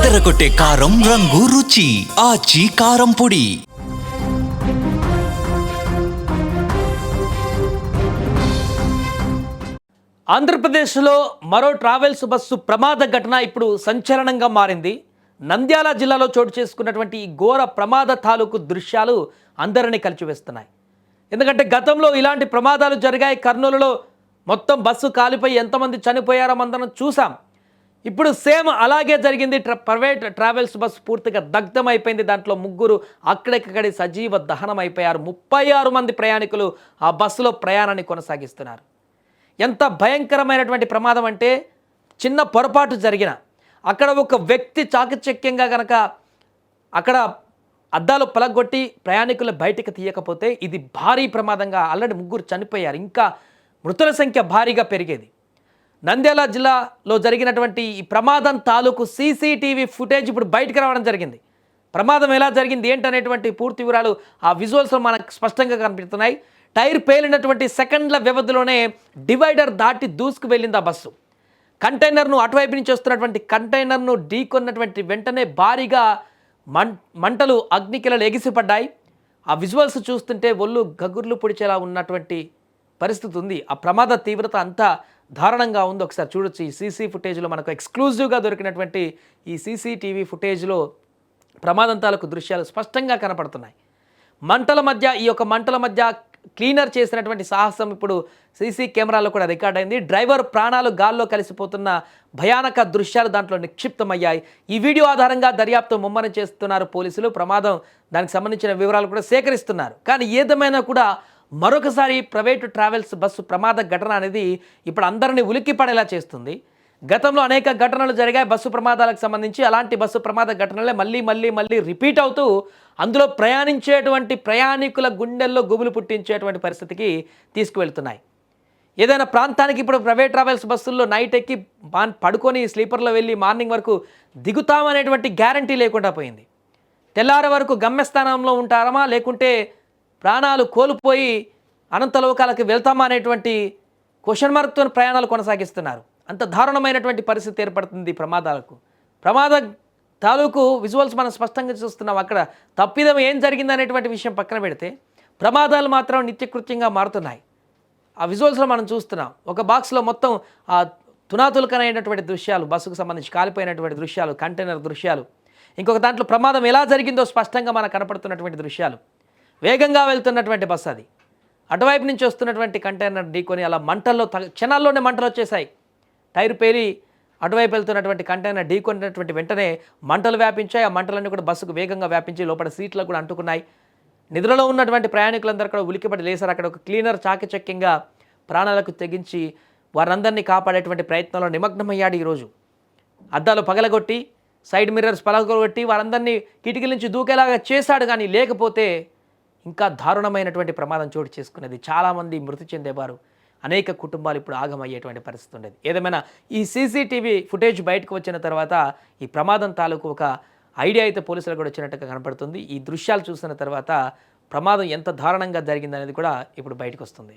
అదరగొట్టే కారం రంగు రుచి ఆచి కారం పొడి. ఆంధ్రప్రదేశ్లో మరో ట్రావెల్స్ బస్సు ప్రమాద ఘటన ఇప్పుడు సంచలనంగా మారింది. నంద్యాల జిల్లాలో చోటు చేసుకున్నటువంటి ఈ ఘోర ప్రమాద తాలూకు దృశ్యాలు అందరినీ కలిచివేస్తున్నాయి. ఎందుకంటే గతంలో ఇలాంటి ప్రమాదాలు జరిగాయి. కర్నూలులో మొత్తం బస్సు కాలిపోయి ఎంతమంది చనిపోయారో మనం చూసాం. ఇప్పుడు సేమ్ అలాగే జరిగింది. ప్రైవేట్ ట్రావెల్స్ బస్సు పూర్తిగా దగ్ధం అయిపోయింది. దాంట్లో 3 అక్కడికక్కడి సజీవ దహనం అయిపోయారు. 36 మంది ప్రయాణికులు ఆ బస్సులో ప్రయాణాన్ని కొనసాగిస్తున్నారు. ఎంత భయంకరమైనటువంటి ప్రమాదం అంటే, చిన్న పొరపాటు జరిగిన అక్కడ ఒక వ్యక్తి చాకచక్యంగా కనుక అక్కడ అద్దాలు పలగొట్టి ప్రయాణికులు బయటికి తీయకపోతే ఇది భారీ ప్రమాదంగా ఆల్రెడీ 3 చనిపోయారు. ఇంకా మృతుల సంఖ్య భారీగా పెరిగేది. నంద్యాల జిల్లాలో జరిగినటువంటి ఈ ప్రమాదం తాలూకు సీసీటీవీ ఫుటేజ్ ఇప్పుడు బయటకు రావడం జరిగింది. ప్రమాదం ఎలా జరిగింది ఏంటనేటువంటి పూర్తి వివరాలు ఆ విజువల్స్లో మనకు స్పష్టంగా కనిపిస్తున్నాయి. టైర్ పేలినటువంటి సెకండ్ల వ్యవధిలోనే డివైడర్ దాటి దూసుకు వెళ్ళింది ఆ బస్సు. కంటైనర్ను అటువైపు నుంచి వస్తున్నటువంటి కంటైనర్ను ఢీకొన్నటువంటి వెంటనే భారీగా మంటలు అగ్నికిలలు ఎగిసిపడ్డాయి. ఆ విజువల్స్ చూస్తుంటే ఒళ్ళు గగుర్లు పొడిచేలా ఉన్నటువంటి పరిస్థితి ఉంది. ఆ ప్రమాద తీవ్రత అంతా దారుణంగా ఉంది. ఒకసారి చూడొచ్చు. ఈ సీసీ ఫుటేజ్లో మనకు ఎక్స్క్లూజివ్గా దొరికినటువంటి ఈ సీసీటీవీ ఫుటేజ్లో ప్రమాదం తాలూకు దృశ్యాలు స్పష్టంగా కనపడుతున్నాయి. ఈ యొక్క మంటల మధ్య క్లీనర్ చేసినటువంటి సాహసం ఇప్పుడు సీసీ కెమెరాలో కూడా రికార్డ్ అయింది. డ్రైవర్ ప్రాణాలు గాల్లో కలిసిపోతున్న భయానక దృశ్యాలు దాంట్లో నిక్షిప్తమయ్యాయి. ఈ వీడియో ఆధారంగా దర్యాప్తు ముమ్మరం చేస్తున్నారు పోలీసులు. ప్రమాదం దానికి సంబంధించిన వివరాలు కూడా సేకరిస్తున్నారు. కానీ ఏదేమైనా కూడా మరొకసారి ప్రైవేటు ట్రావెల్స్ బస్సు ప్రమాద ఘటన అనేది ఇప్పుడు అందరినీ ఉలిక్కిపడేలా చేస్తుంది. గతంలో అనేక ఘటనలు జరిగాయి బస్సు ప్రమాదాలకు సంబంధించి. అలాంటి బస్సు ప్రమాద ఘటనలే మళ్ళీ రిపీట్ అవుతూ అందులో ప్రయాణించేటువంటి ప్రయాణికుల గుండెల్లో గుబులు పుట్టించేటువంటి పరిస్థితికి తీసుకువెళ్తున్నాయి. ఏదైనా ప్రాంతానికి ఇప్పుడు ప్రైవేట్ ట్రావెల్స్ బస్సుల్లో నైట్ ఎక్కి పడుకొని స్లీపర్లో వెళ్ళి మార్నింగ్ వరకు దిగుతామనేటువంటి గ్యారంటీ లేకుండా పోయింది. తెల్లారి వరకు గమ్యస్థానంలో ఉంటారమా లేకుంటే ప్రాణాలు కోల్పోయి అనంతలోకాలకు వెళ్తామా అనేటువంటి క్వశ్చన్ మార్క్తో ప్రయాణాలు కొనసాగిస్తున్నారు. అంత దారుణమైనటువంటి పరిస్థితి ఏర్పడుతుంది ప్రమాద తాలూకు విజువల్స్ మనం స్పష్టంగా చూస్తున్నాం. అక్కడ తప్పిదం ఏం జరిగింది అనేటువంటి విషయం పక్కన పెడితే ప్రమాదాలు మాత్రం నిత్యకృత్యంగా మారుతున్నాయి. ఆ విజువల్స్లో మనం చూస్తున్నాం. ఒక బాక్స్లో మొత్తం ఆ తునాతులకనైనటువంటి దృశ్యాలు, బస్సుకు సంబంధించి కాలిపోయినటువంటి దృశ్యాలు, కంటైనర్ దృశ్యాలు, ఇంకొక దాంట్లో ప్రమాదం ఎలా జరిగిందో స్పష్టంగా మనకు కనపడుతున్నటువంటి దృశ్యాలు. వేగంగా వెళ్తున్నటువంటి బస్సు అది. అటువైపు నుంచి వస్తున్నటువంటి కంటైనర్ ఢీకొని అలా క్షణాల్లోనే మంటలు వచ్చేసాయి. టైర్ పేలి అటువైపు వెళ్తున్నటువంటి కంటైనర్ ఢీకొన్నటువంటి వెంటనే మంటలు వ్యాపించాయి. ఆ మంటలన్నీ కూడా బస్సుకు వేగంగా వ్యాపించి లోపల సీట్లకు కూడా అంటుకున్నాయి. నిద్రలో ఉన్నటువంటి ప్రయాణికులందరూ కూడా ఉలికిపడి లేసారు. అక్కడ ఒక క్లీనర్ చాకచక్యంగా ప్రాణాలకు తెగించి వారందరినీ కాపాడేటువంటి ప్రయత్నంలో నిమగ్నమయ్యాడు. ఈరోజు అద్దాలు పగలగొట్టి సైడ్ మిర్రర్స్ పగలగొట్టి వారందరినీ కిటికీల నుంచి దూకేలాగా చేశాడు. కానీ లేకపోతే ఇంకా దారుణమైనటువంటి ప్రమాదం చోటు చేసుకునేది. చాలామంది మృతి చెందేవారు. అనేక కుటుంబాలు ఇప్పుడు ఆగమయ్యేటువంటి పరిస్థితి ఉండేది. ఏదేమైనా ఈ సీసీటీవీ ఫుటేజ్ బయటకు వచ్చిన తర్వాత ఈ ప్రమాదం తాలూకు ఒక ఐడియా అయితే పోలీసులకు కూడా వచ్చినట్టుగా కనపడుతుంది. ఈ దృశ్యాలు చూసిన తర్వాత ప్రమాదం ఎంత దారుణంగా జరిగిందనేది కూడా ఇప్పుడు బయటకు వస్తుంది.